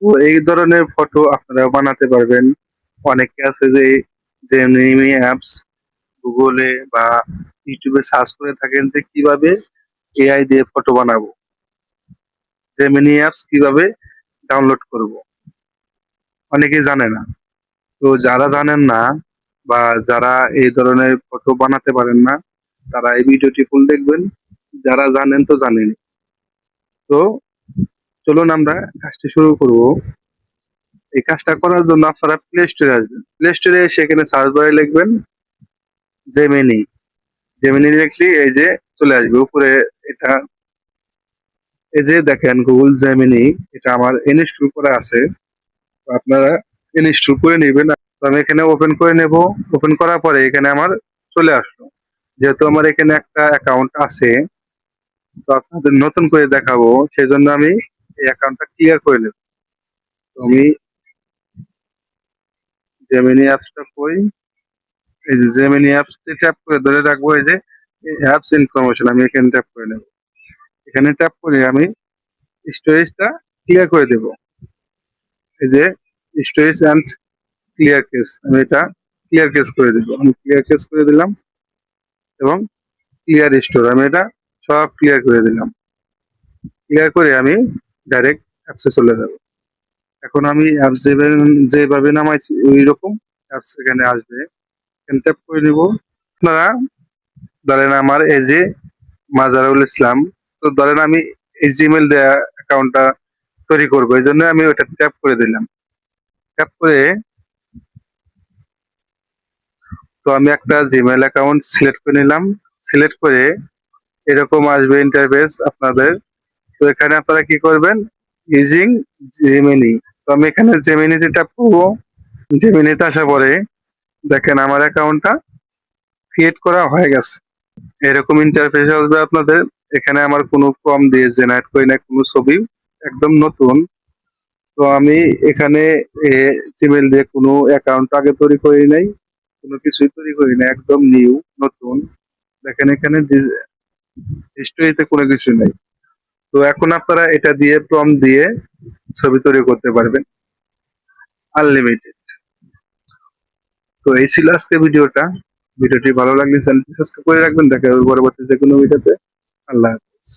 তো এই ধরনের ফটো আপনারা বানাতে পারবেন। অনেকে আছে যে জেমিনি অ্যাপস গুগলে বা ইউটিউবে সার্চ করে থাকেন যে কিভাবে এআই দিয়ে ফটো বানাবো, জেমিনি অ্যাপস কিভাবে ডাউনলোড করব, অনেকেই জানে না। তো যারা জানেন না বা যারা এই ধরনের ফটো বানাতে পারেন না, তারা এই ভিডিওটি ফুল দেখবেন। যারা জানেন তো জানেন। তো চলুন আমরা কাজটি শুরু করব। এই কাজটা করার জন্য আপনারা প্লে স্টোরে আসবেন। প্লে স্টোরে এসে এখানে সার্চ বারে লিখবেন জেমিনি। জেমিনি লিখলে এই যে চলে আসবে উপরে। এটা এই যে দেখেন গুগল জেমিনি, এটা আমার ইনস্টল করা আছে। তো আপনারা ইনস্টল করে নেবেন। তো আমি এখানে ওপেন করে নেব। ওপেন করার পরে এখানে আমার চলে আসলো। যেহেতু আমার এখানে একটা অ্যাকাউন্ট আছে, তো আপনাদের নতুন করে দেখাবো, সেই জন্য আমি এই অ্যাকাউন্টটা ক্লিয়ার করে নেব। তো আমি জেমিনি অ্যাপসটা কই, এই যে জেমিনি অ্যাপসটি ট্যাপ করে ধরে রাখবো। এই যে অ্যাপস ইনফরমেশন, আমি এখানে ট্যাপ করে নেব। এখানে ট্যাপ করে আমি স্টোরেজটা ক্লিয়ার করে দেব। এই যে স্টোরেজ অ্যান্ড ক্লিয়ার কেস, আমি এটা ক্লিয়ার কেস করে দেব। আমি ক্লিয়ার কেস করে দিলাম এবং ক্লিয়ার স্টোর, আমি এটা সব ক্লিয়ার করে দিলাম। ক্লিয়ার করে আমি ডাইরেক্ট অ্যাপসে চলে যাব। এখন আমি অ্যাপস যেভাবে নামাইছি ওই রকম অ্যাপস এখানে আসবে। এখানে ট্যাপ করে নিব। আপনারা ধরেন আমার এই যে মাজারুল ইসলাম, তো ধরেন আমি এই জিমেল দেয়া অ্যাকাউন্টটা তৈরি করবো, এই জন্য আমি ওটা ট্যাপ করে দিলাম। ট্যাপ করে তো আমি একটা জিমেল অ্যাকাউন্ট সিলেক্ট করে নিলাম। সিলেক্ট করে এরকম আসবে ইন্টারফেস আপনাদের। তো এখানে আপনারা কি করবেন, ইউজিং জেমিনি। তো আমি এখানে জেমিনিতে ট্যাপ করবো। জেমিনিতে আসার পরে দেখেন আমার অ্যাকাউন্টটা ক্রিয়েট করা হয়ে গেছে। এরকম ইন্টারফেস আসবে আপনাদের। এখানে আমার কোনো ফর্ম দিয়ে জেনারেট করি না, কোনো ছবি, একদম নতুন। তো আমি এখানে জিমেল দিয়ে কোনো অ্যাকাউন্ট আগে তৈরি করি নাই, কোনো কিছুই তৈরি করি না, একদম নিউ, নতুন। দেখেন এখানে হিস্টোরিতে কোনো কিছু নেই। তো এখন আপনারা এটা দিয়ে প্রম্পট দিয়ে ছবি তৈরি করতে পারবেন আনলিমিটেড। তো এই ছিল আজকে ভিডিওটা। ভিডিওটি ভালো লাগলে চ্যানেলটি সাবস্ক্রাইব করে রাখবেন। দেখা হবে পরবর্তী যে কোনো ভিডিওতে। আল্লাহ হাফেজ।